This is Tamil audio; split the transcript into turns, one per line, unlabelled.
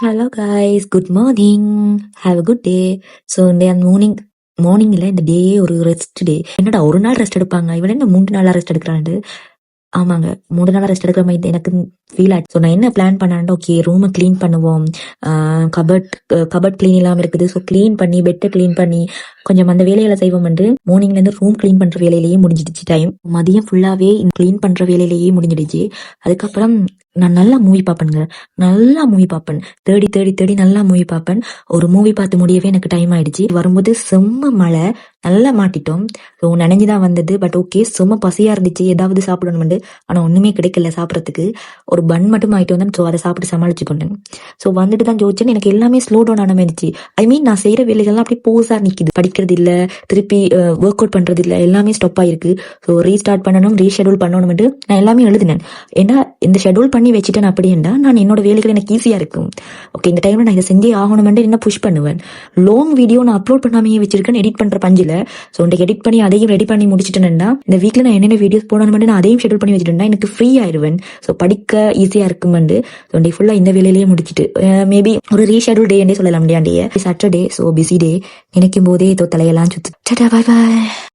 Hello guys, good morning. Have a good day. So இந்த மார்னிங்கில் இந்த டே ஒரு ரெஸ்ட் டே. என்னடா ஒரு நாள் ரெஸ்ட் எடுப்பாங்க, இவன் என்ன 3 நாளாக ரெஸ்ட் எடுக்கிறான்ட்டு. ஆமாங்க, 3 நாளாக ரெஸ்ட் எடுக்கிற மாதிரி எனக்கு ஃபீல் ஆச்சு. ஸோ நான் என்ன பிளான் பண்ணேன்டா, ஓகே ரூமை க்ளீன் பண்ணுவோம், கபட் க்ளீன் இல்லாமல் இருக்குது, ஸோ க்ளீன் பண்ணி பெட்டை க்ளீன் பண்ணி கொஞ்சம் அந்த வேலைகளை செய்வோம். மார்னிங்லேருந்து ரூம் க்ளீன் பண்ணுற வேலையிலேயே முடிஞ்சிடுச்சு டைம். மதியம் ஃபுல்லாகவே க்ளீன் பண்ணுற வேலையிலேயே முடிஞ்சிடுச்சு. அதுக்கப்புறம் நான் நல்லா மூவி பார்ப்பேனுங்க, நல்லா மூவி பார்ப்பேன், தேடி தேடி தேடி நல்லா மூவி பார்ப்பேன். ஒரு மூவி பார்த்து முடியவே எனக்கு டைம் ஆயிடுச்சு. வரும்போது செம்ம மழை, நல்லா மாட்டிட்டோம். ஸோ நனைஞ்சுதான் வந்தது. பட் ஓகே, செம்ம பசியா இருந்துச்சு, ஏதாவது சாப்பிடணும்னு. ஆனால் ஒன்றுமே கிடைக்கல சாப்பிட்றதுக்கு. ஒரு பன் மட்டும் ஆகிட்டு வந்தேன். ஸோ அதை சாப்பிட்டு சமாளிச்சு கொண்டேன். ஸோ வந்துட்டு தான் ஜோதிச்சேன், எனக்கு எல்லாமே ஸ்லோ டவுன் ஆன மாதிரிச்சு. ஐ மீன் நான் செய்கிற வேலைகள்லாம் அப்படியே போஸாக நிற்கிது. படிக்கிறது இல்லை, திருப்பி ஒர்க் அவுட் பண்ணுறது இல்லை, எல்லாமே ஸ்டாப் ஆயிருக்கு. ஸோ ரீஸ்டார்ட் பண்ணணும், ரீஷெடியூல் பண்ணணும்ட்டு நான் எல்லாமே எழுதினேன். ஏன்னா இந்த ஷெடியூல் பண்ணி வச்சுட்டேன் அப்படின்னா நான் என்னோட வேலைகள் எனக்கு ஈஸியாக இருக்கும். ஓகே, இந்த டைமில் நான் இதை செஞ்சே ஆகணும்னு என்ன புஷ் பண்ணுவேன். லாங் வீடியோ நான் அப்லோட் பண்ணாமையே வச்சிருக்கேன், எடிட் பண்ணுற பஞ்சில். ஸோ இந்த எடிட் பண்ணி அதையும் ரெடி பண்ணி முடிச்சிட்டேன்னா இந்த வீக்கில் நான் என்னென்ன வீடியோஸ் போடணும்னு நான் அதையும் ஷெடியூல் பண்ணி வச்சுட்டேன்னா எனக்கு ஃப்ரீ ஆயிடுவேன். ஸோ படிக்க ஈஸியாக இருக்குமெண்டு ஸோ டே ஃபுல்லாக இந்த வேலையிலேயே முடிச்சுட்டு மேபி ஒரு ரீஷெடியூல் டே சொல்லலாம். டே சாட்டர்டே, ஸோ பிஸி டே நினைக்கும் போதே தலையெல்லாம் சுத்து. Tata, bye bye.